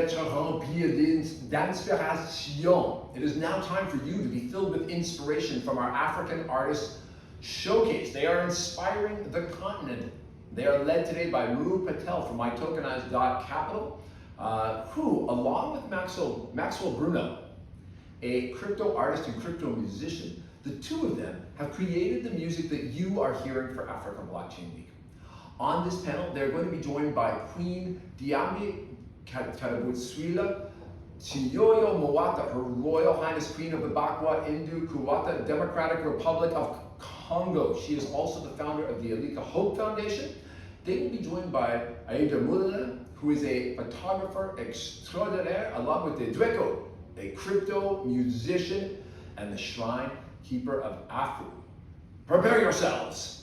d'être rempli d'inspiration. It is now time for you to be filled with inspiration from our African Artists Showcase. They are inspiring the continent. They are led today by Patel from mytokenized.capital, who, along with Maxwell Bruno, a crypto artist and crypto musician, the two of them have created the music that you are hearing for Africa Blockchain Week. On this panel, they're going to be joined by Queen Diambi Karabutswila Chiyoyo Moata, Her Royal Highness Queen of the Bakwa Indu Kuwata Democratic Republic of Congo. She is also the founder of the Alika Hope Foundation. They will be joined by Aida Mulala, who is a photographer extraordinaire, along with the Dweko, a crypto musician, and the Shrine Keeper of Afu. Prepare yourselves.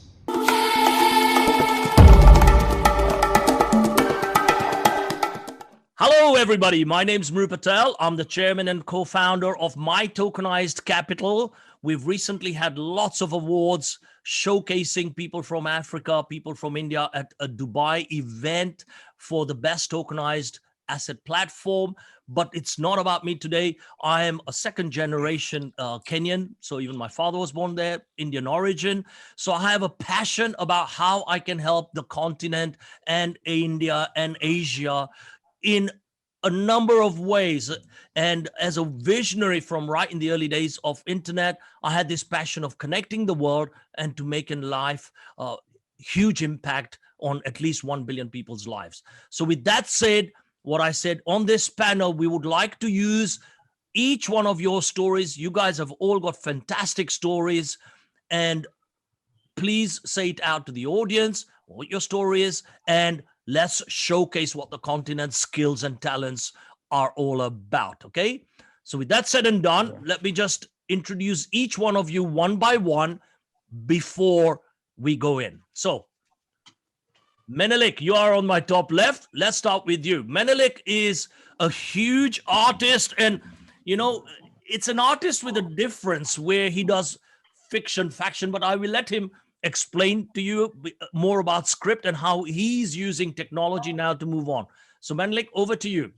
Hello, everybody. My name's Patel. I'm the chairman and co-founder of My Tokenized Capital. We've recently had lots of awards showcasing people from Africa, people from India at a Dubai event for the best tokenized asset platform. But it's not about me today. I am a second generation Kenyan. So even my father was born there, Indian origin. So I have a passion about how I can help the continent and India and Asia in a number of ways. And as a visionary from right in the early days of internet, I had this passion of connecting the world and to make in life a huge impact on at least 1 billion people's lives. So with that said, what I said on this panel, we would like to use each one of your stories. You guys have all got fantastic stories, and please say it out to the audience what your story is, and let's showcase what the continent's skills and talents are all about, okay? So with that said and done, let me just introduce each one of you one by one before we go in. So, Menelik, you are on my top left. Let's start with you. Menelik is a huge artist, and, you know, it's an artist with a difference where he does fiction, faction, but I will let him explain to you more about script and how he's using technology now to move on. So Menelik, over to you.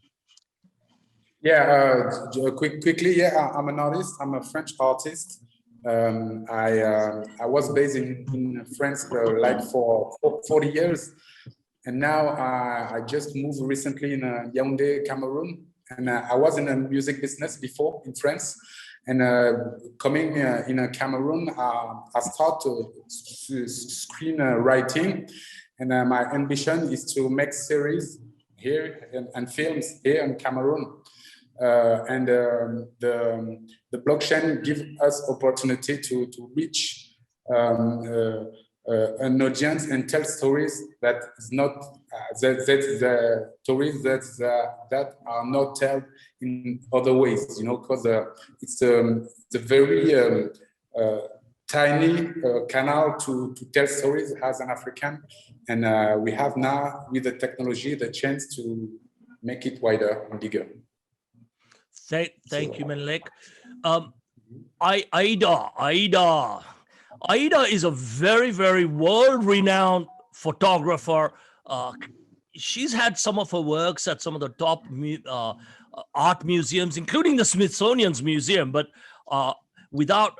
Yeah, quickly, yeah, I'm an artist. I'm a French artist. I was based in France like for 40 years. And now I just moved recently in Yaoundé, Cameroon. And I was in a music business before in France. And coming in Cameroon, I started screenwriting, and my ambition is to make series here and films here in Cameroon. And the blockchain gives us opportunity to reach an audience and tell stories that is not the stories that are not told in other ways, you know, because it's a very tiny canal to tell stories as an African, and we have now with the technology the chance to make it wider and bigger. Thank you, Menelik. Aida is a very, very world-renowned photographer. She's had some of her works at some of the top art museums, including the Smithsonian's museum. But without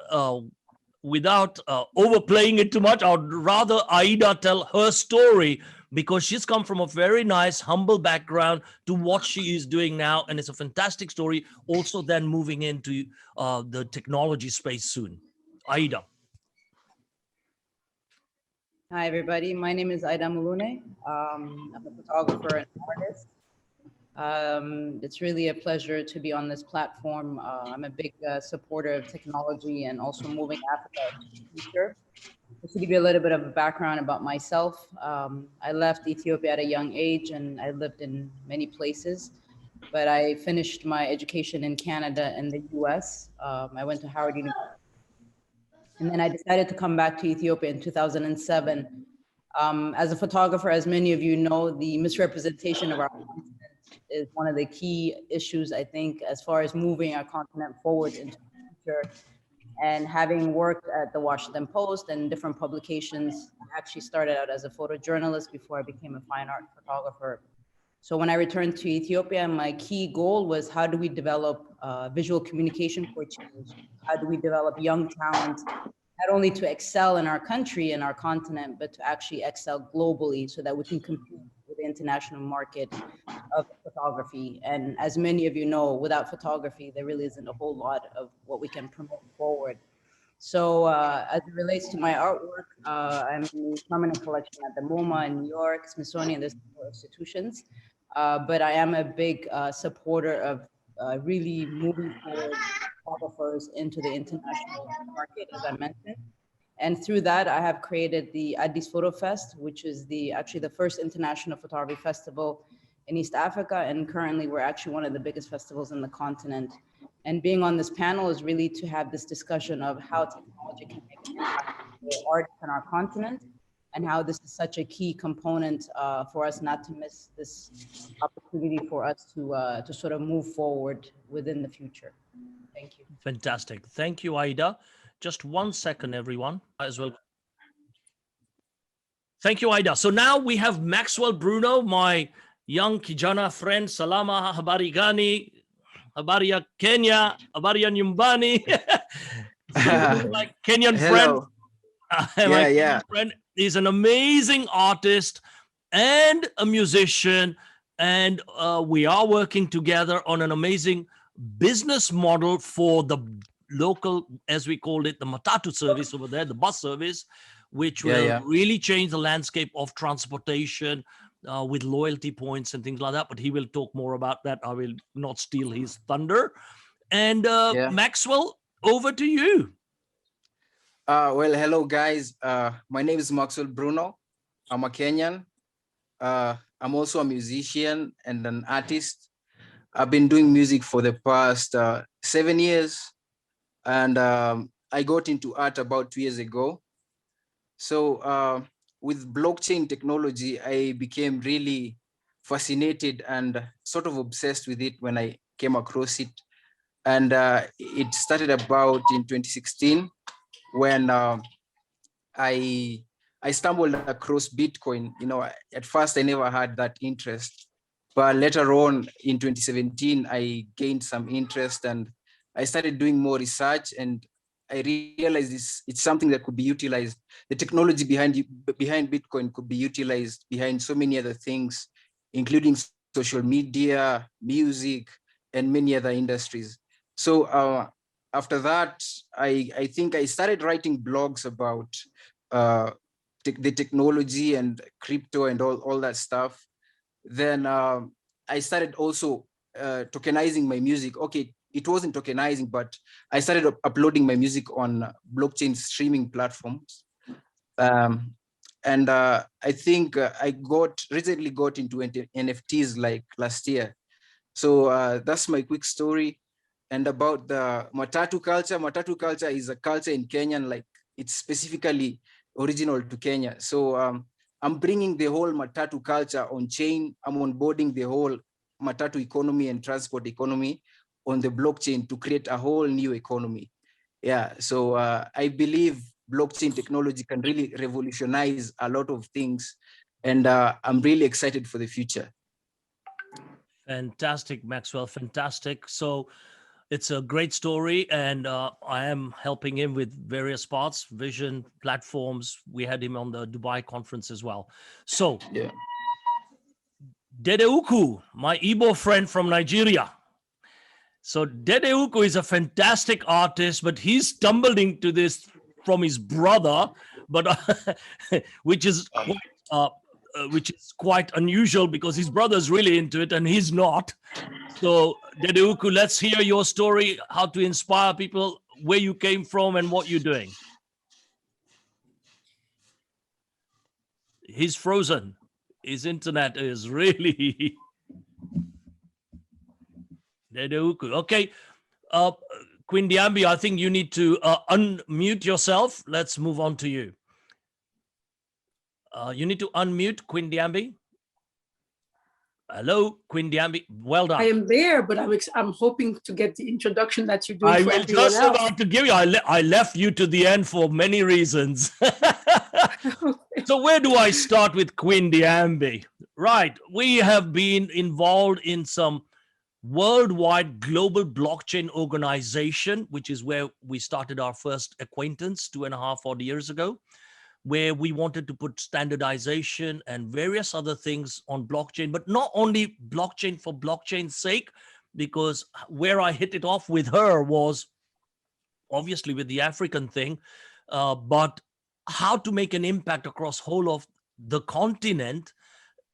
overplaying it too much, I would rather Aida tell her story, because she's come from a very nice, humble background to what she is doing now. And it's a fantastic story. Also then moving into the technology space soon. Aida. Hi, everybody. My name is Aida Mulune. I'm a photographer and artist. It's really a pleasure to be on this platform. I'm a big supporter of technology and also moving Africa to the future. Just to give you a little bit of a background about myself, I left Ethiopia at a young age and I lived in many places, but I finished my education in Canada and the US. I went to Howard University. And then I decided to come back to Ethiopia in 2007. As a photographer, as many of you know, the misrepresentation of our continent is one of the key issues, I think, as far as moving our continent forward into the future. And having worked at the Washington Post and different publications, I actually started out as a photojournalist before I became a fine art photographer. So when I returned to Ethiopia, my key goal was how do we develop visual communication for change? How do we develop young talent, not only to excel in our country and our continent, but to actually excel globally so that we can compete with the international market of photography. And as many of you know, without photography, there really isn't a whole lot of what we can promote forward. So as it relates to my artwork, I'm in the permanent collection at the MoMA in New York, Smithsonian, there's several institutions. But I am a big supporter of really moving forward photographers into the international market, as I mentioned. And through that, I have created the Addis Photo Fest, which is actually the first international photography festival in East Africa. And currently, we're actually one of the biggest festivals in the continent. And being on this panel is really to have this discussion of how technology can make an impact for art on our continent, and how this is such a key component for us not to miss this opportunity for us to sort of move forward within the future. Thank you. Fantastic. Thank you, Aida. Just 1 second, everyone, as well. Thank you, Aida. So now we have Maxwell Bruno, my young Kijana friend. Salama, habari gani, habari ya Kenya, habari ya nyumbani. So my Kenyan friend. My Kenyan friend is an amazing artist and a musician. And we are working together on an amazing business model for the local, as we called it, the matatu service over there, the bus service, which will really change the landscape of transportation with loyalty points and things like that. But he will talk more about that. I will not steal his thunder. And Maxwell, over to you. Well, hello, guys. My name is Maxwell Bruno. I'm a Kenyan. I'm also a musician and an artist. I've been doing music for the past 7 years. And I got into art about 2 years ago. So with blockchain technology, I became really fascinated and sort of obsessed with it when I came across it. And it started about in 2016 when I stumbled across Bitcoin. You know, at first I never had that interest, but later on in 2017, I gained some interest and I started doing more research, and I realized it's something that could be utilized. The technology behind Bitcoin could be utilized behind so many other things, including social media, music, and many other industries. So after that, I think I started writing blogs about the technology and crypto and all that stuff. Then I started also tokenizing my music. Okay, it wasn't tokenizing, but I started uploading my music on blockchain streaming platforms. And I think I recently got into NFTs like last year. So that's my quick story. And about the matatu culture is a culture in Kenya, like it's specifically original to Kenya. So I'm bringing the whole matatu culture on chain. I'm onboarding the whole matatu economy and transport economy on the blockchain to create a whole new economy. Yeah, so I believe blockchain technology can really revolutionize a lot of things. And I'm really excited for the future. Fantastic, Maxwell, fantastic. So it's a great story, and I am helping him with various parts, vision, platforms. We had him on the Dubai conference as well. So, Dedeuku, my Igbo friend from Nigeria. So Dedeuku is a fantastic artist, but he's stumbled into this from his brother, but which is quite unusual because his brother's really into it and he's not. So Dedeuku, let's hear your story, how to inspire people, where you came from and what you're doing. He's frozen. His internet is really... Dedeuku. Okay. Queen Diambi, I think you need to unmute yourself. Let's move on to you. You need to unmute, Queen Diambi. Hello, Queen Diambi. Well done. I am there, but I'm hoping to get the introduction that you're doing. I for will everyone just else. about to give you. I left you to the end for many reasons. Okay. So where do I start with Queen Diambi? Right. We have been involved in some worldwide global blockchain organization, which is where we started our first acquaintance 2.5 odd years ago, where we wanted to put standardization and various other things on blockchain, but not only blockchain for blockchain's sake, because where I hit it off with her was obviously with the African thing, but how to make an impact across whole of the continent.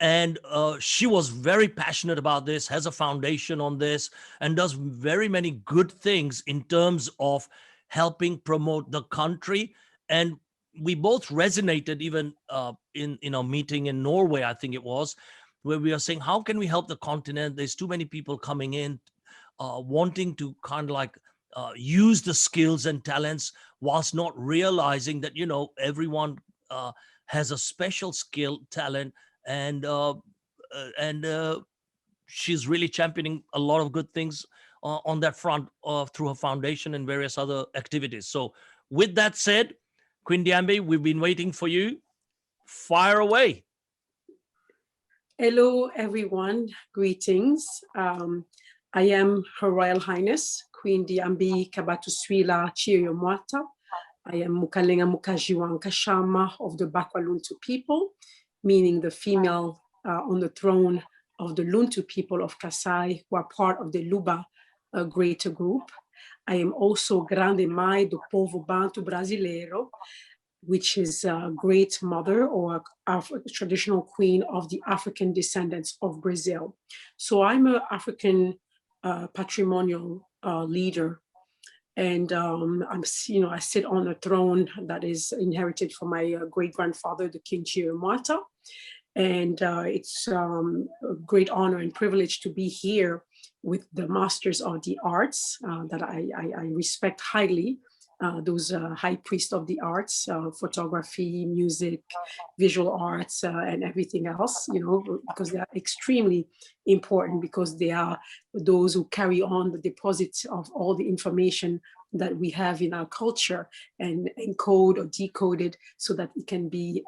And she was very passionate about this, has a foundation on this, and does very many good things in terms of helping promote the country. And we both resonated even in a meeting in Norway, I think it was, where we are saying, how can we help the continent? There's too many people coming in wanting to kind of like use the skills and talents whilst not realizing that, you know, everyone has a special skill, talent, and she's really championing a lot of good things on that front through her foundation and various other activities. So with that said, Queen Diambe, we've been waiting for you. Fire away. Hello, everyone. Greetings. I am Her Royal Highness, Queen Diambe Kabatuswila Chiyomwata. I am Mukalenga Mukajiwan Kashama of the Bakwa Luntu people, meaning the female on the throne of the Luntu people of Kasai, who are part of the Luba greater group. I am also Grande Mãe do Povo Bantu Brasileiro, which is a great mother or a traditional queen of the African descendants of Brazil. So I'm an African patrimonial leader. And I sit on a throne that is inherited from my great-grandfather, the King Chiyomwata. And it's a great honor and privilege to be here with the masters of the arts that I respect highly, those high priests of the arts, photography, music, visual arts, and everything else, you know, because they are extremely important, because they are those who carry on the deposits of all the information that we have in our culture and encode or decode it so that it can be,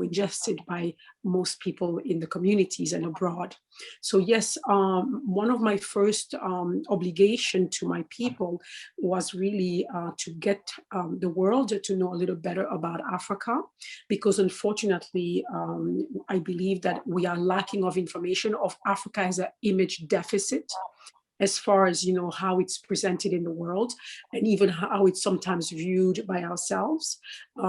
ingested by most people in the communities and abroad. So yes, one of my first obligation to my people was really to get the world to know a little better about Africa, because unfortunately, I believe that we are lacking of information of Africa as an image deficit, as far as, you know, how it's presented in the world, and even how it's sometimes viewed by ourselves,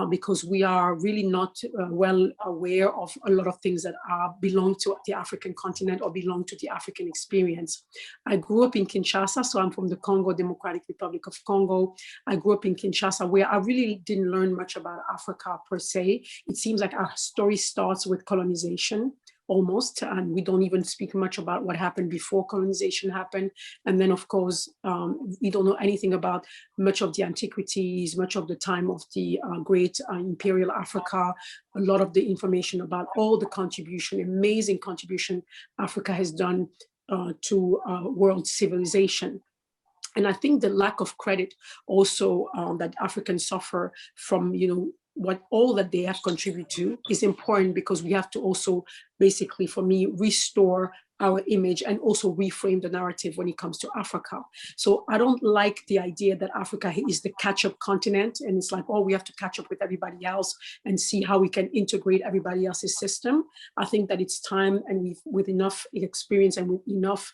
because we are really not well aware of a lot of things that belong to the African continent or belong to the African experience. I grew up in Kinshasa, so I'm from the Congo Democratic Republic of Congo. I grew up in Kinshasa, where I really didn't learn much about Africa per se. It seems like our story starts with colonization, almost, and we don't even speak much about what happened before colonization happened. And then, of course, we don't know anything about much of the antiquities, much of the time of the great imperial Africa, a lot of the information about all the contribution, amazing contribution Africa has done to world civilization. And I think the lack of credit also that Africans suffer from, you know, what all that they have contributed to is important, because we have to also basically, for me, restore our image and also reframe the narrative when it comes to Africa. So I don't like the idea that Africa is the catch-up continent, and it's like, oh, we have to catch up with everybody else and see how we can integrate everybody else's system. I think that it's time, and with enough experience and with enough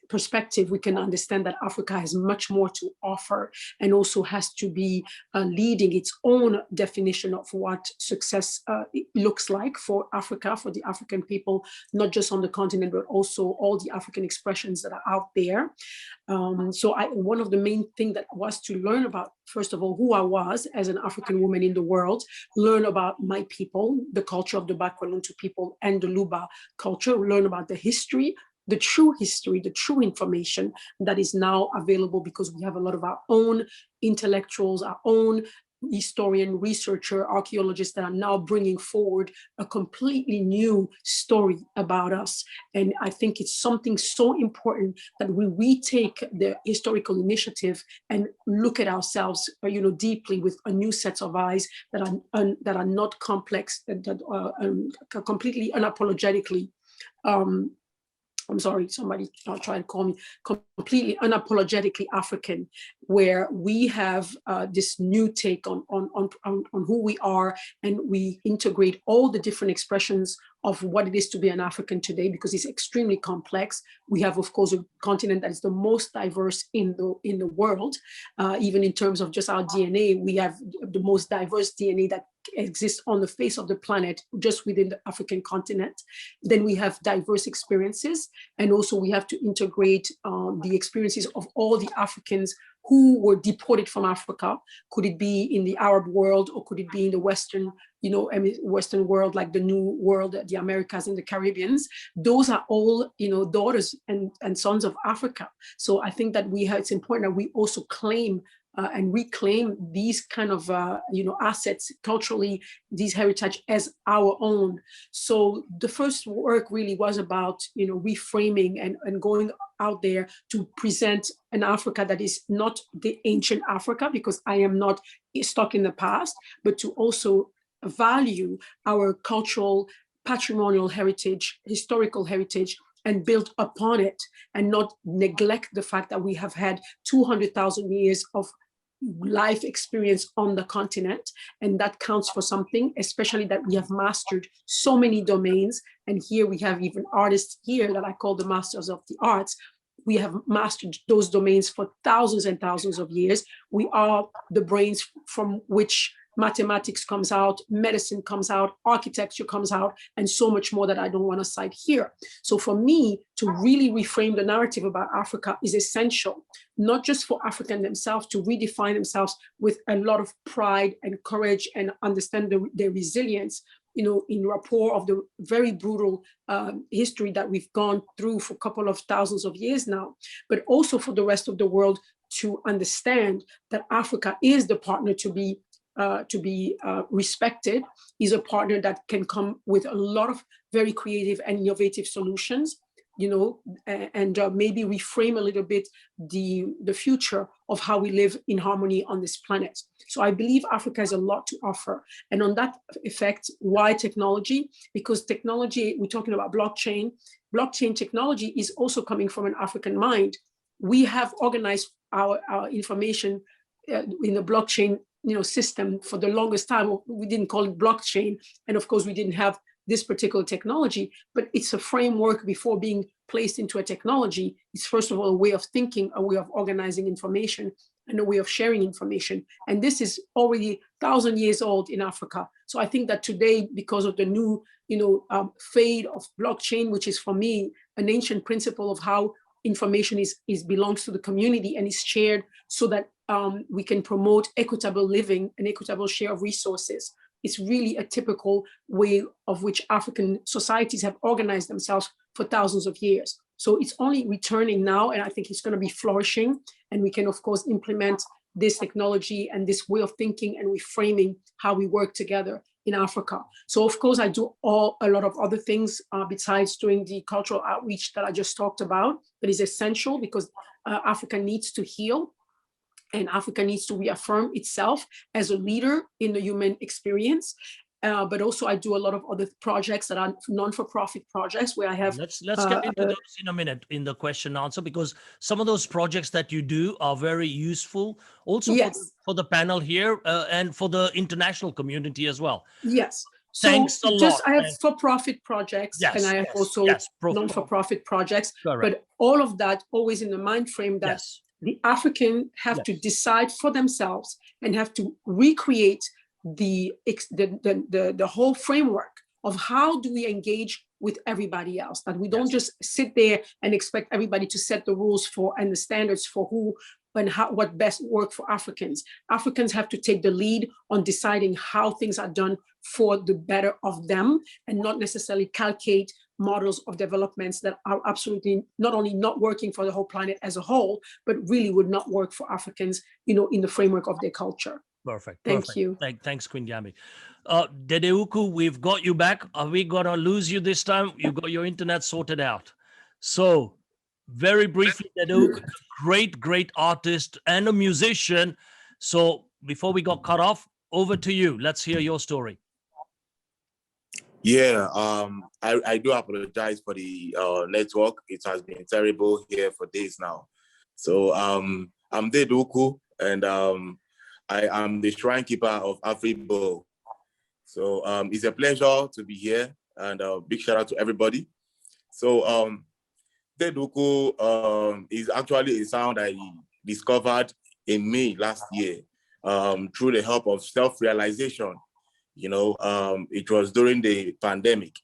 perspective, we can understand that Africa has much more to offer, and also has to be leading its own definition of what success looks like for Africa, for the African people, not just on the continent, but also all the African expressions that are out there. So one of the main things that was to learn about, first of all, who I was as an African woman in the world, learn about my people, the culture of the Bakwa people and the Luba culture, learn about the history, the true information that is now available, because we have a lot of our own intellectuals, our own historian, researcher, archaeologists that are now bringing forward a completely new story about us. And I think it's something so important that we retake the historical initiative and look at ourselves, deeply with a new set of eyes that are not complex, that are completely unapologetically. I'm sorry, somebody tried to call me, completely unapologetically African, where we have this new take on who we are, and we integrate all the different expressions of what it is to be an African today, because it's extremely complex. We have, of course, a continent that is the most diverse in the world. Even in terms of just our DNA, we have the most diverse DNA that exists on the face of the planet, just within the African continent. Then we have diverse experiences, and also we have to integrate the experiences of all the Africans who were deported from Africa. Could it be in the Arab world, or could it be in the Western, Western world, like the New World, the Americas and the Caribbeans? Those are all, daughters and sons of Africa. So I think that it's important that we also claim and reclaim these kind of, assets culturally, these heritage as our own. So the first work really was about, reframing and going out there to present an Africa that is not the ancient Africa, because I am not stuck in the past, but to also value our cultural, patrimonial heritage, historical heritage, and build upon it, and not neglect the fact that we have had 200,000 years of life experience on the continent, and that counts for something, especially that we have mastered so many domains. And here we have even artists here that I call the masters of the arts. We have mastered those domains for thousands and thousands of years. We are the brains from which mathematics comes out, medicine comes out, architecture comes out, and so much more that I don't want to cite here. So for me, to really reframe the narrative about Africa is essential, not just for Africans themselves to redefine themselves with a lot of pride and courage and understand their resilience, in rapport of the very brutal history that we've gone through for a couple of thousands of years now, but also for the rest of the world to understand that Africa is the partner to be respected, is a partner that can come with a lot of very creative and innovative solutions, and maybe reframe a little bit the future of how we live in harmony on this planet. So I believe Africa has a lot to offer. And on that effect, why technology? Because technology, we're talking about blockchain. Blockchain technology is also coming from an African mind. We have organized our information in the blockchain system for the longest time. We didn't call it blockchain, and of course we didn't have this particular technology, but it's a framework before being placed into a technology. It's first of all a way of thinking, a way of organizing information, and a way of sharing information. And this is already 1,000 years old in Africa. So I think that today, because of the new fade of blockchain, which is for me an ancient principle of how information belongs to the community and is shared, so that we can promote equitable living and equitable share of resources. It's really a typical way of which African societies have organized themselves for thousands of years. So it's only returning now, and I think it's going to be flourishing. And we can, of course, implement this technology and this way of thinking and reframing how we work together in Africa. So, of course, I do a lot of other things besides doing the cultural outreach that I just talked about. That is essential because Africa needs to heal. And Africa needs to reaffirm itself as a leader in the human experience. But also I do a lot of other projects that are non-for-profit projects where I have... Let's get into those in a minute in the question answer, because some of those projects that you do are very useful also yes. for the panel here and for the international community as well. Yes. So thanks a lot. I have for-profit projects, yes, and I have also non-for-profit projects. Correct. But all of that always in the mind frame that the African have to decide for themselves and have to recreate the whole framework of how do we engage with everybody else, that we don't just sit there and expect everybody to set the rules for and the standards for who and how, what best work for Africans. Africans have to take the lead on deciding how things are done for the better of them, and not necessarily calculate models of developments that are absolutely not only not working for the whole planet as a whole, but really would not work for Africans, in the framework of their culture. Perfect. Thank Perfect. you. Thanks, Queen Gambi. Dedeuku, we've got you back. Are we gonna lose you this time? You got your internet sorted out. So, very briefly, Dedeuku, great artist and a musician. So, before we got cut off, over to you. Let's hear your story. Yeah, I do apologize for the network. It has been terrible here for days now. So I'm Deduku, and I am the shrine keeper of Afribo. So it's a pleasure to be here, and big shout out to everybody. So Deduku is actually a sound I discovered in me last year through the help of self-realization. You know, it was during the pandemic,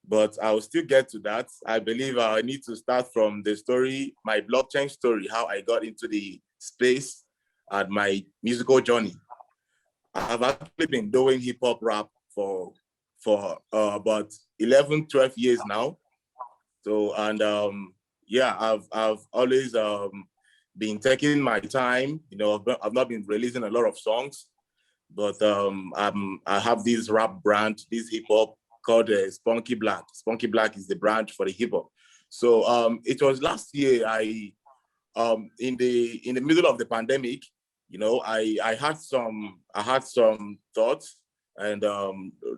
but I'll still get to that. I believe I need to start from the story, my blockchain story, how I got into the space and my musical journey. I have actually been doing hip hop rap for about 11, 12 years now. So, and yeah, I've always been taking my time. You know, I've not been releasing a lot of songs, but I have this rap brand, this hip hop called Spunky Black. Spunky Black is the brand for the hip hop. So it was last year. I in the middle of the pandemic, you know, I had some thoughts and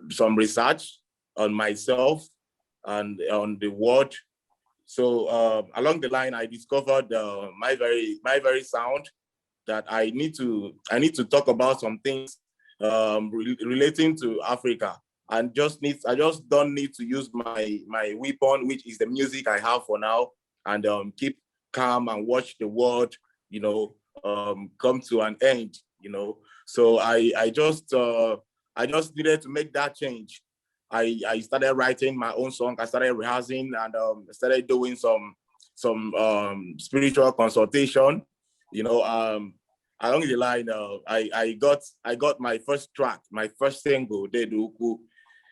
some research on myself and on the world. So along the line, I discovered my very sound that I need to talk about some things relating to Africa, and I just don't need to use my weapon, which is the music I have for now, and keep calm and watch the world, you know, come to an end, you know. So I just needed to make that change. I started writing my own song. I started rehearsing and started doing some spiritual consultation, you know. Along the line, I got my first track, my first single, Deduku,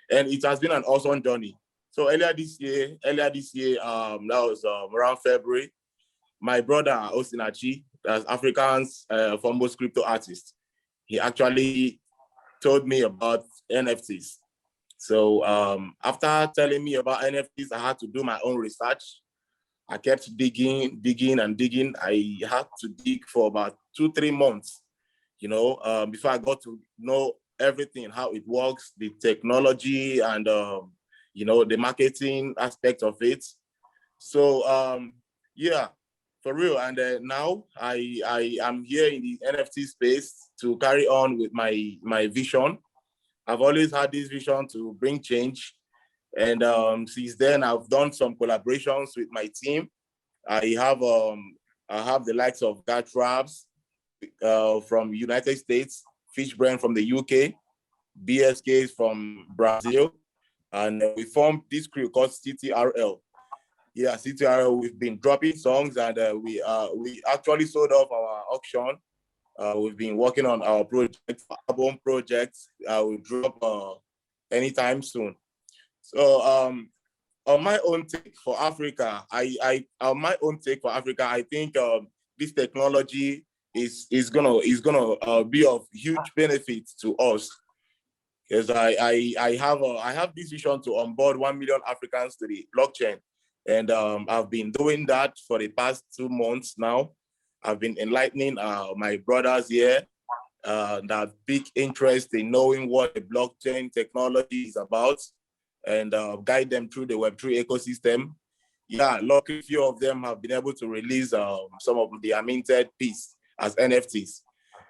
and it has been an awesome journey. So earlier this year, that was around February, my brother Osinachi, as African's foremost crypto artist, he actually told me about NFTs. So after telling me about NFTs, I had to do my own research. I kept digging. I had to dig for about 2-3 months, you know, before I got to know everything, how it works, the technology, and you know, the marketing aspect of it. So yeah, for real. And now I am here in the NFT space to carry on with my vision. I've always had this vision to bring change. And since then, I've done some collaborations with my team. I have the likes of Gat Traps from United States, Fish Brand from the UK, BSKs from Brazil, and we formed this crew called CTRL. Yeah, CTRL. We've been dropping songs, and we actually sold off our auction. We've been working on our album projects. We'll drop anytime soon. So on my own take for Africa, I think this technology is gonna be of huge benefit to us, because I have this vision to onboard 1 million Africans to the blockchain, and I've been doing that for the past 2 months now. I've been enlightening my brothers here that big interest in knowing what the blockchain technology is about, and guide them through the Web3 ecosystem. Yeah, lucky few of them have been able to release some of the minted piece as NFTs.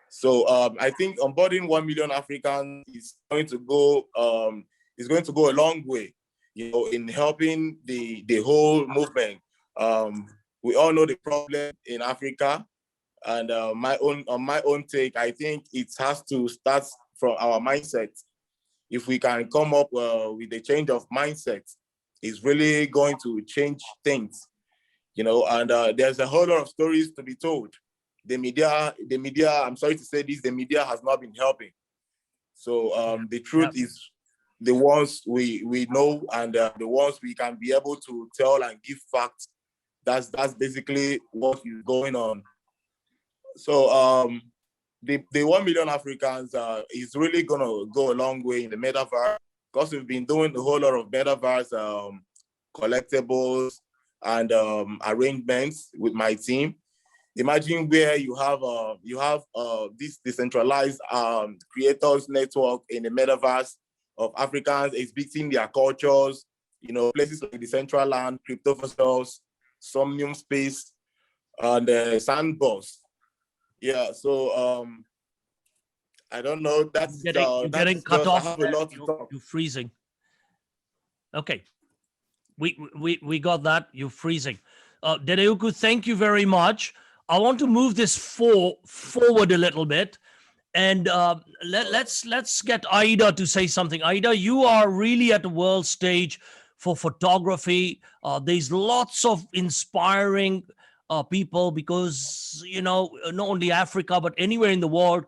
So I think onboarding 1 million Africans is going to go a long way, you know, in helping the whole movement. We all know the problem in Africa, and on my own take, I think it has to start from our mindset. If we can come up with a change of mindset, it's really going to change things, you know. And there's a whole lot of stories to be told. The media, I'm sorry to say this, the media has not been helping. So the truth is the ones we know, and the ones we can be able to tell and give facts. That's basically what is going on. So the 1 million Africans is really gonna go a long way in the metaverse, because we've been doing a whole lot of metaverse collectibles and arrangements with my team. Imagine where you have this decentralized creators network in the metaverse of Africans exhibiting their cultures, you know, places like Decentraland, Cryptofossils, Somnium Space, and Sandbox. Yeah, so I don't know. You're getting cut just, off. I have a lot to talk. You're freezing. Okay, we got that. You're freezing. Dedeuku, thank you very much. I want to move this forward a little bit, and let's get Aida to say something. Aida, you are really at the world stage for photography. There's lots of inspiring people, because, you know, not only Africa but anywhere in the world,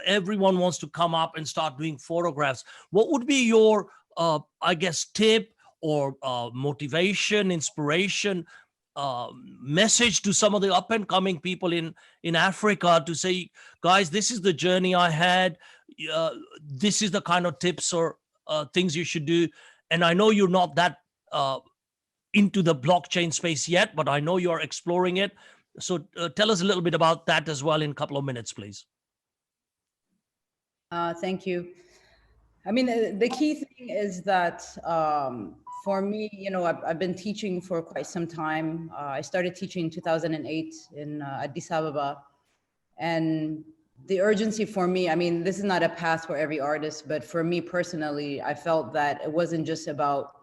everyone wants to come up and start doing photographs. What would be your I guess tip or motivation, inspiration, message to some of the up and coming people in Africa, to say, guys, this is the journey I had, this is the kind of tips or things you should do? And I know you're not that into the blockchain space yet, but I know you're exploring it. So tell us a little bit about that as well in a couple of minutes, please. Thank you. I mean, the key thing is that for me, you know, I've been teaching for quite some time. I started teaching in 2008 in Addis Ababa. And the urgency for me, I mean, this is not a path for every artist, but for me personally, I felt that it wasn't just about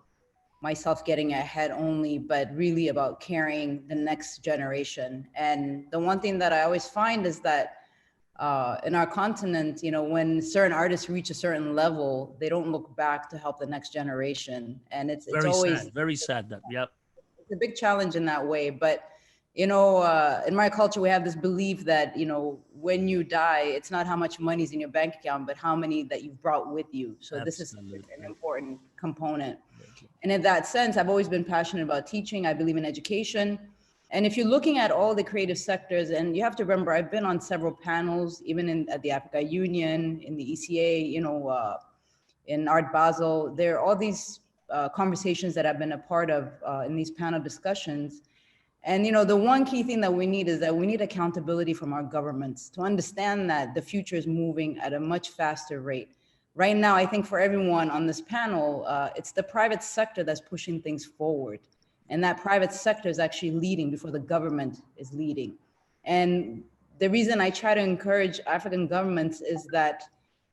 myself getting ahead only, but really about carrying the next generation. And the one thing that I always find is that in our continent, you know, when certain artists reach a certain level, they don't look back to help the next generation. And it's always sad, very sad that, yeah. It's a big challenge in that way. But, you know, in my culture, we have this belief that, you know, when you die, it's not how much money's in your bank account, but how many that you've brought with you. So this is an important component. And in that sense, I've always been passionate about teaching. I believe in education. And if you're looking at all the creative sectors, and you have to remember, I've been on several panels, even at the Africa Union, in the ECA, you know, in Art Basel. There are all these conversations that I've been a part of in these panel discussions. And, you know, the one key thing that we need is that we need accountability from our governments to understand that the future is moving at a much faster rate. Right now, I think for everyone on this panel, it's the private sector that's pushing things forward. And that private sector is actually leading before the government is leading. And the reason I try to encourage African governments is that,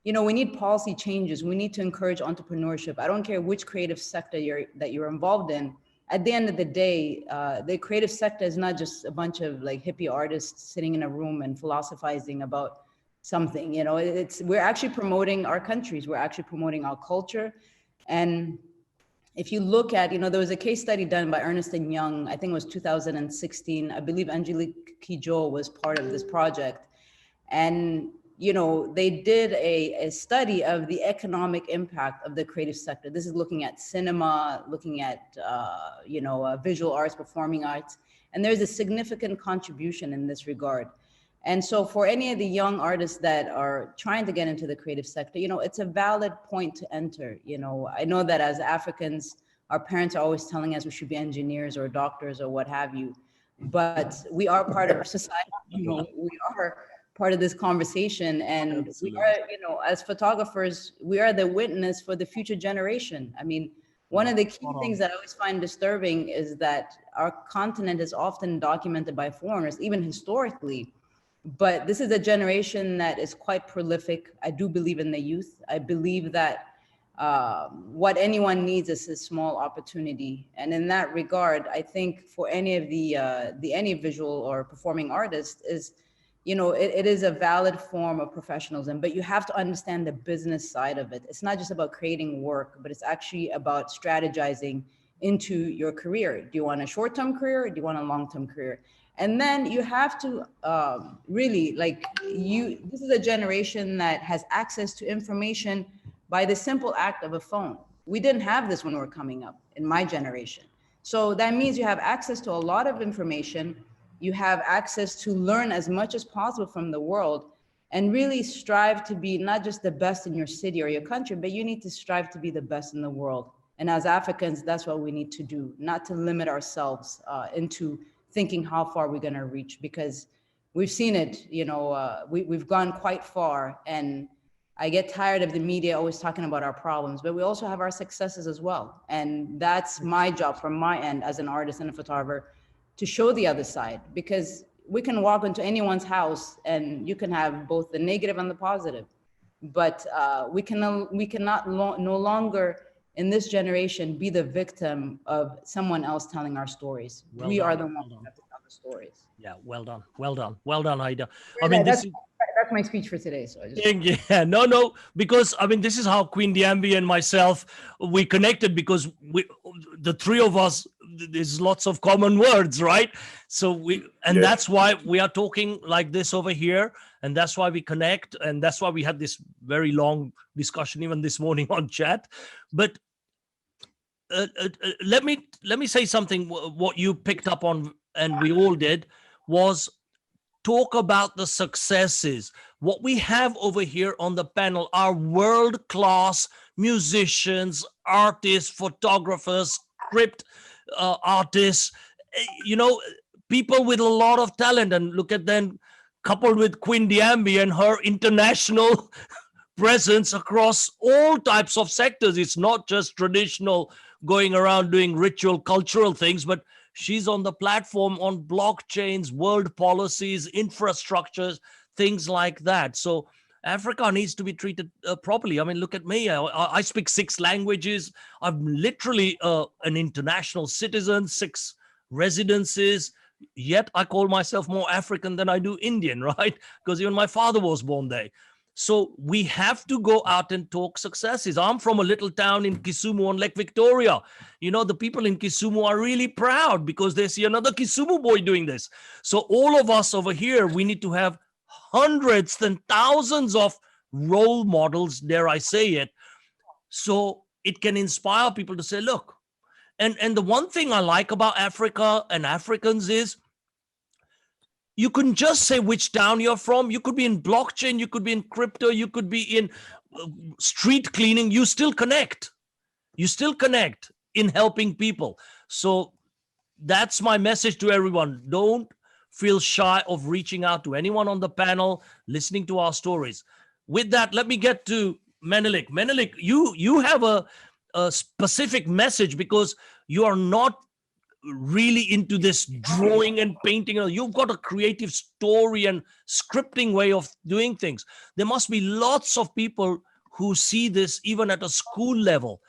you know, we need policy changes. We need to encourage entrepreneurship. I don't care which creative sector that you're involved in. At the end of the day, the creative sector is not just a bunch of like hippie artists sitting in a room and philosophizing about something. You know, we're actually promoting our countries. We're actually promoting our culture. And if you look at, you know, there was a case study done by Ernst & Young, I think it was 2016. I believe Angelique Kidjo was part of this project. And, you know, they did a study of the economic impact of the creative sector. This is looking at cinema, looking at, you know, visual arts, performing arts. And there's a significant contribution in this regard. And so for any of the young artists that are trying to get into the creative sector, you know, it's a valid point to enter. You know, I know that as Africans, our parents are always telling us we should be engineers or doctors or what have you, but we are part of society. You know, we are part of this conversation, and we are, you know, as photographers, we are the witness for the future generation. I mean, one of the key things that I always find disturbing is that our continent is often documented by foreigners, even historically. But this is a generation that is quite prolific. I do believe in the youth. I believe that what anyone needs is a small opportunity. And in that regard, I think for any of any visual or performing artist is, you know, it is a valid form of professionalism, but you have to understand the business side of it. It's not just about creating work, but it's actually about strategizing into your career. Do you want a short-term career or do you want a long-term career? And then you have to really, like, this is a generation that has access to information by the simple act of a phone. We didn't have this when we were coming up in my generation. So that means you have access to a lot of information. You have access to learn as much as possible from the world. and really strive to be not just the best in your city or your country, but you need to strive to be the best in the world. And as Africans, that's what we need to do, not to limit ourselves into thinking how far we're going to reach, because we've seen it, we've gone quite far. And I get tired of the media always talking about our problems, but we also have our successes as well. And that's my job from my end as an artist and a photographer, to show the other side, because we can walk into anyone's house and you can have both the negative and the positive, but we cannot no longer in this generation be the victim of someone else telling our stories. We are the ones who have to tell the stories. Yeah, well done, Ida. I mean, that's my speech for today. So I just no, because I mean, this is how Queen Diambi and myself, we connected, because the three of us, there's lots of common words, right? So that's why we are talking like this over here, and that's why we connect, and that's why we had this very long discussion even this morning on chat. But let me say something. What you picked up on, and we all did, was talk about the successes. What we have over here on the panel are world-class musicians, artists, photographers, script artists, people with a lot of talent. And look at them, coupled with Queen Diambi and her international presence across all types of sectors. It's not just traditional going around doing ritual cultural things, but she's on the platform on blockchains, world policies, infrastructures, things like that. So Africa needs to be treated properly. I mean, look at me. I speak 6 languages. I'm literally an international citizen, 6 residences. Yet I call myself more African than I do Indian, right? Because even my father was born there. So we have to go out and talk successes. I'm from a little town in Kisumu on Lake Victoria. The people in Kisumu are really proud because they see another Kisumu boy doing this. So all of us over here, we need to have hundreds and thousands of role models, dare I say it, so it can inspire people to say, look. And the one thing I like about Africa and Africans is, you can just say which town you're from. You could be in blockchain, you could be in crypto, you could be in street cleaning. You still connect. You still connect in helping people. So that's my message to everyone. Don't feel shy of reaching out to anyone on the panel, listening to our stories. With that, let me get to Menelik. Menelik, you have a specific message, because you are not really into this drawing and painting. You've got a creative story and scripting way of doing things. There must be lots of people who see this even at a school level.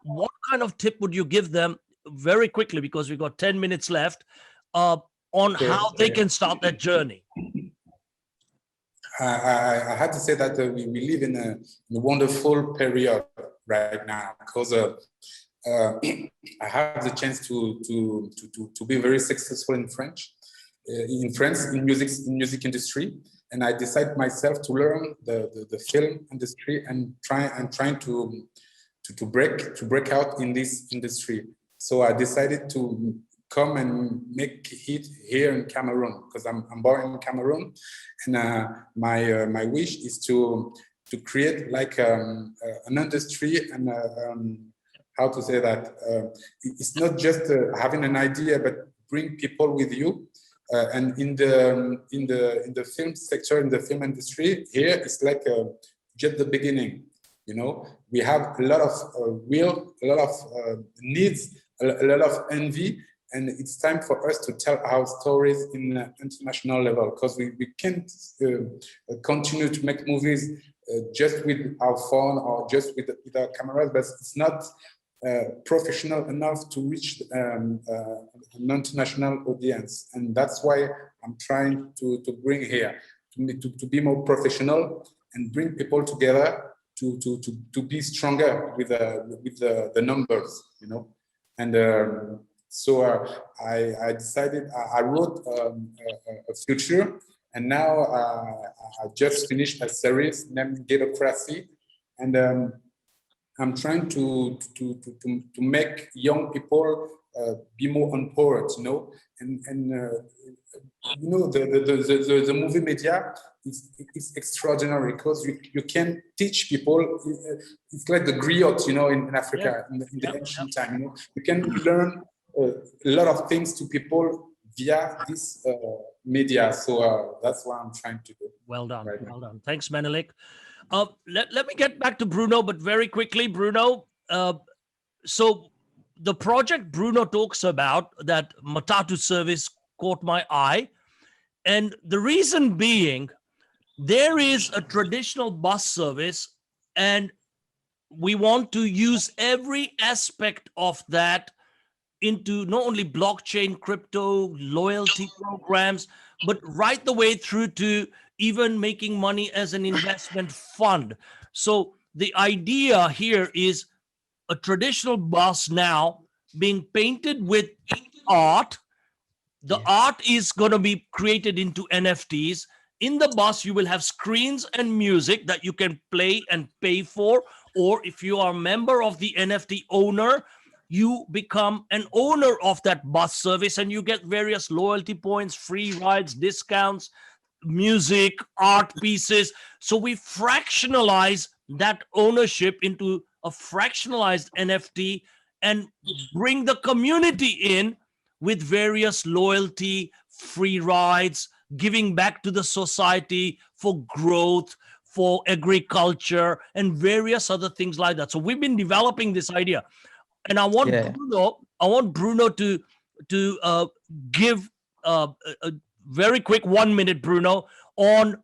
What kind of tip would you give them, very quickly, because we've got 10 minutes left, on how they can start that journey? I had to say that we live in a wonderful period right now, because I have the chance to be very successful in France, in music industry, and I decided myself to learn the film industry and trying to break out in this industry. So I decided to come and make hit here in Cameroon, because I'm born in Cameroon, and my wish is to create like an industry and how to say that, it's not just having an idea, but bring people with you. And in the film sector, in the film industry, here it's like just the beginning. We have a lot of will, a lot of needs, a lot of envy, and it's time for us to tell our stories in an international level, because we can't continue to make movies just with our phone or just with our cameras, but it's not professional enough to reach an international audience. And that's why I'm trying to bring here, to be more professional and bring people together to be stronger with the numbers, And so I decided, I wrote a future, and now I just finished a series named Ghetocracy, and I'm trying to make young people be more empowered, you know, and you know, the movie media is extraordinary because you can teach people. It's like the griot, you know, in Africa, in the ancient time. You know, you can learn a lot of things to people via this media. So that's what I'm trying to do. Well done. Right now. Well done. Thanks, Menelik. Let me get back to Bruno, but very quickly, Bruno. So the project Bruno talks about, that Matatu service, caught my eye. And the reason being, there is a traditional bus service, and we want to use every aspect of that into not only blockchain, crypto, loyalty programs, but right the way through to even making money as an investment fund. So the idea here is a traditional bus now being painted with art. The art is going to be created into NFTs. In the bus, you will have screens and music that you can play and pay for. Or if you are a member of the NFT owner, you become an owner of that bus service and you get various loyalty points, free rides, discounts, music, art pieces. So we fractionalize that ownership into a fractionalized NFT and bring the community in with various loyalty, free rides, giving back to the society for growth, for agriculture, and various other things like that. So we've been developing this idea, and I want Bruno to give a very quick 1 minute, Bruno, on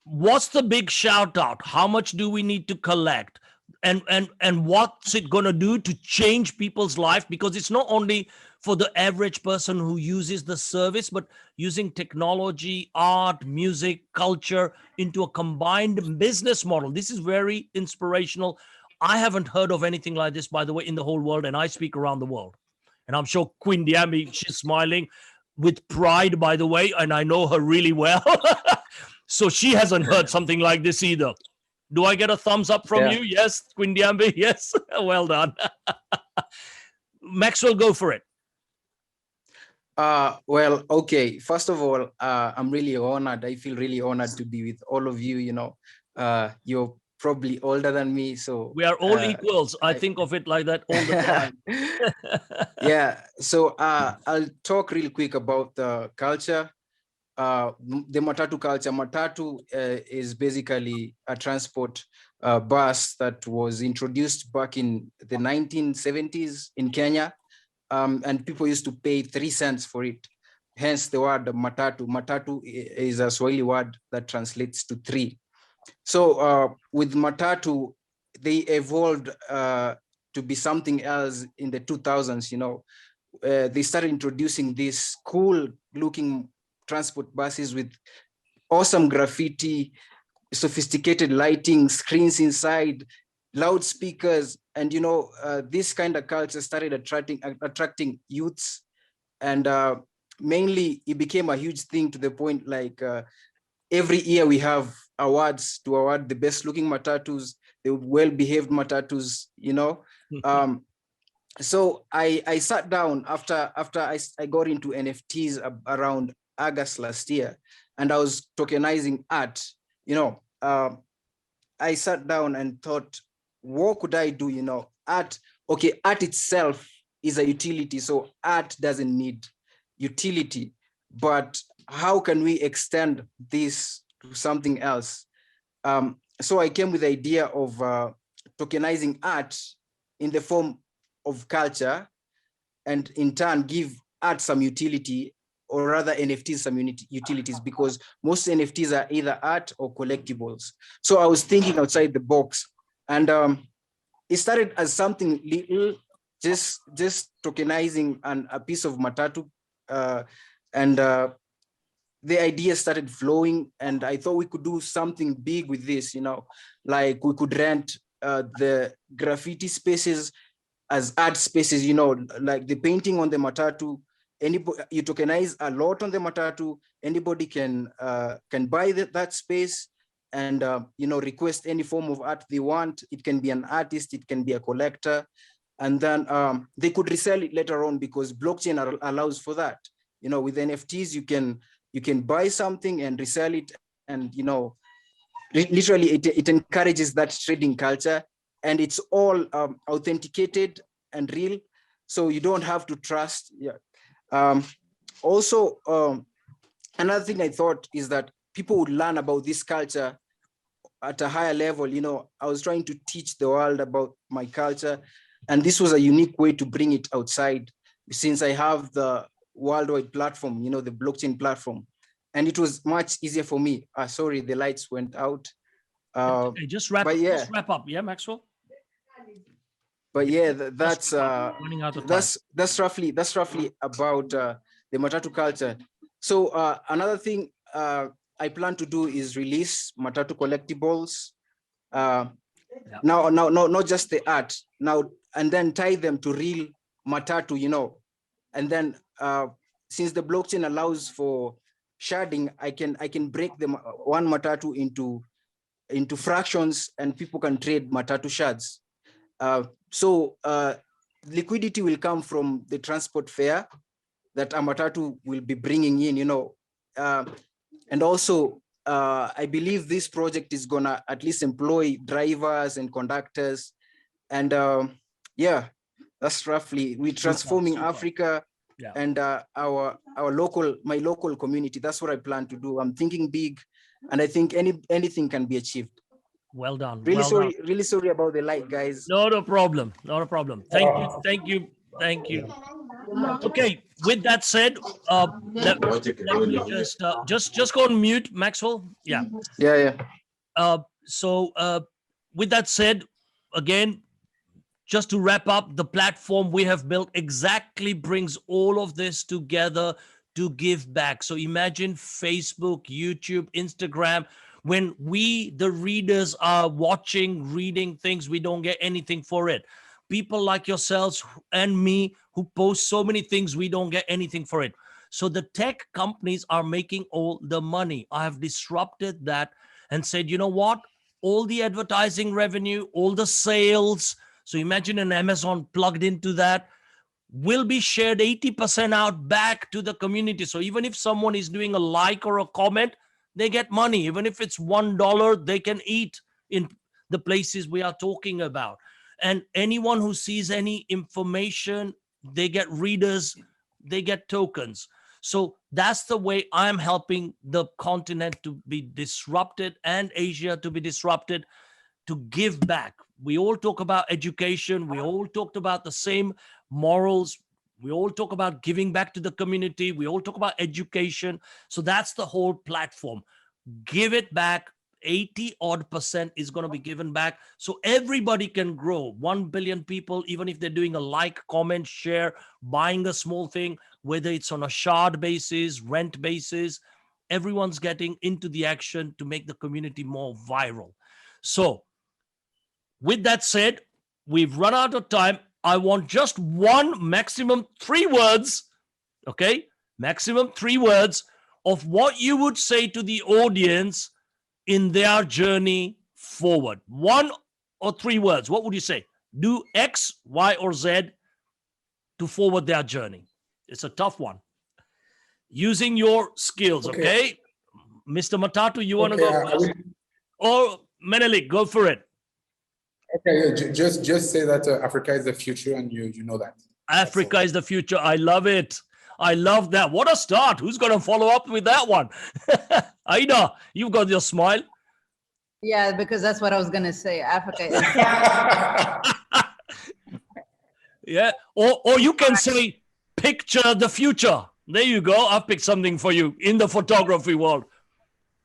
what's the big shout out? How much do we need to collect? And what's it going to do to change people's life? Because it's not only for the average person who uses the service, but using technology, art, music, culture into a combined business model. This is very inspirational. I haven't heard of anything like this, by the way, in the whole world, and I speak around the world. And I'm sure Queen Diambi, she's smiling with pride, by the way, and I know her really well. So she hasn't heard something like this either. Do I get a thumbs up from you? Yes, Queen Diambi? Yes. Well done. Maxwell, go for it. Well, okay. First of all, I'm really honored. I feel really honored to be with all of you. You know, you're probably older than me, so we are all equals. I think of it like that all the time. Yeah. So I'll talk real quick about the culture. The matatu culture. Matatu is basically a transport bus that was introduced back in the 1970s in Kenya, and people used to pay 3 cents for it. Hence the word matatu. Matatu is a Swahili word that translates to 3. So with matatu, they evolved to be something else in the 2000s. You know, they started introducing these cool-looking transport buses with awesome graffiti, sophisticated lighting, screens inside, loudspeakers, and you know, this kind of culture started attracting youths, and mainly it became a huge thing to the point like every year we have awards to award the best looking matatus, the well-behaved matatus, you know. So I sat down after I got into NFTs around August last year, and I was tokenizing art. You know, I sat down and thought, what could I do? You know, art. Okay, art itself is a utility, so art doesn't need utility. But how can we extend this to something else? So I came with the idea of tokenizing art in the form of culture, and in turn give art some utility, or rather NFTs some utilities, because most NFTs are either art or collectibles. So I was thinking outside the box, and it started as something little, just tokenizing a piece of matatu, and the idea started flowing, and I thought we could do something big with this, you know, like we could rent the graffiti spaces as art spaces, you know, like the painting on the matatu. Anybody, you tokenize a lot on the matatu, anybody can buy that space and you know, request any form of art they want. It can be an artist, it can be a collector, and then they could resell it later on because blockchain allows for that. You know, with NFTs, you can buy something and resell it, and you know, literally it encourages that trading culture, and it's all authenticated and real, so you don't have to trust. Also, another thing I thought is that people would learn about this culture at a higher level. You know, I was trying to teach the world about my culture, and this was a unique way to bring it outside, since I have the worldwide platform, you know, the blockchain platform, and it was much easier for me. Sorry, the lights went out. Okay, just wrap up, yeah, Maxwell. But yeah, that's running out of time. that's roughly about the Matatu culture. So another thing I plan to do is release Matatu collectibles. Now, not just the art now, and then tie them to real Matatu, you know, and then since the blockchain allows for sharding, I can break them one Matatu into fractions, and people can trade Matatu shards. So liquidity will come from the transport fare that a Matatu will be bringing in, you know, and also I believe this project is gonna at least employ drivers and conductors, and yeah, that's roughly we're transforming Africa. Yeah. And my local community. That's what I plan to do. I'm thinking big, and I think anything can be achieved. Well done. Really sorry about the light, guys. Not a problem. Thank you. Okay, with that said, let me just go on mute, Maxwell. Yeah. So with that said, again, just to wrap up, the platform we have built exactly brings all of this together to give back. So imagine Facebook, YouTube, Instagram. When we, the readers, are watching, reading things, we don't get anything for it. People like yourselves and me who post so many things, we don't get anything for it. So the tech companies are making all the money. I have disrupted that and said, you know what? All the advertising revenue, all the sales. So imagine an Amazon plugged into that will be shared 80% out back to the community. So even if someone is doing a like or a comment, they get money. Even if it's $1, they can eat in the places we are talking about. And anyone who sees any information, they get readers, they get tokens. So that's the way I'm helping the continent to be disrupted and Asia to be disrupted, to give back. We all talk about education. We all talked about the same morals. We all talk about giving back to the community. We all talk about education. So that's the whole platform. Give it back. 80% is going to be given back. So everybody can grow. 1 billion people, even if they're doing a like, comment, share, buying a small thing, whether it's on a shard basis, rent basis, everyone's getting into the action to make the community more viral. So with that said, we've run out of time. I want just one, maximum 3 words, okay? Maximum 3 words of what you would say to the audience in their journey forward. 1 or 3 words. What would you say? Do X, Y, or Z to forward their journey. It's a tough one. Using your skills, okay? Mr. Matatu, you want to go first? Or Menelik, go for it. Okay, just say that Africa is the future, and you know that. Africa is the future. I love it. I love that. What a start. Who's going to follow up with that one? Aida, you've got your smile. Yeah, because that's what I was going to say. Africa is. Yeah. Or you can say, picture the future. There you go. I've picked something for you in the photography world.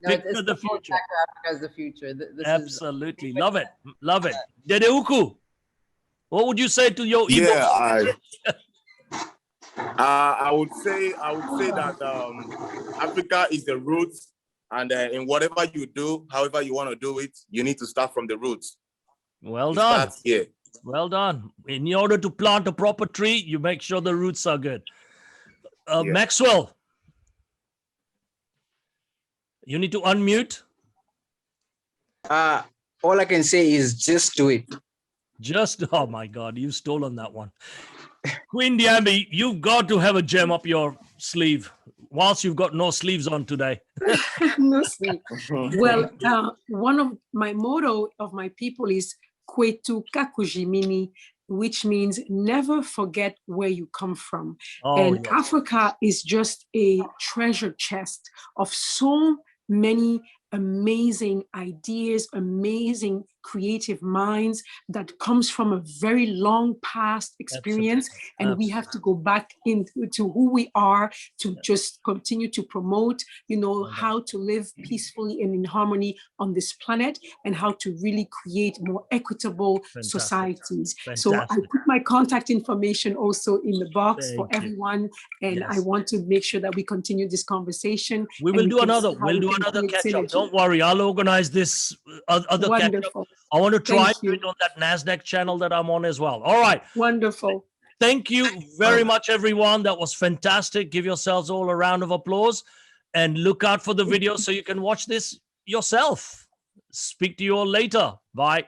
No, it's the future. Africa is the future. Absolutely. Love it. Love it. Dede Uku, what would you say to your Igbo? Yeah, I would say that Africa is the roots, and in whatever you do, however you want to do it, you need to start from the roots. Well done. Yeah. Well done. In order to plant a proper tree, you make sure the roots are good. Yeah. Maxwell, you need to unmute. All I can say is just do it. Just, oh my God, you've stolen that one. Queen Diambi, you've got to have a gem up your sleeve whilst you've got no sleeves on today. No sleep. Well, one of my motto of my people is Kwetu Kakujimini, which means never forget where you come from. Oh, And yes. Africa is just a treasure chest of so many amazing ideas, amazing creative minds that comes from a very long past experience. And we have to go back into who we are to just continue to promote, you know, how to live peacefully and in harmony on this planet, and how to really create more equitable societies. So I put my contact information also in the box for everyone. And I want to make sure that we continue this conversation. We will do another. We'll do another catch up. Don't worry. I'll organize this other catch up. I want to try to do it on that NASDAQ channel that I'm on as well. All right. Wonderful. Thank you very much, everyone. That was fantastic. Give yourselves all a round of applause and look out for the video so you can watch this yourself. Speak to you all later. Bye.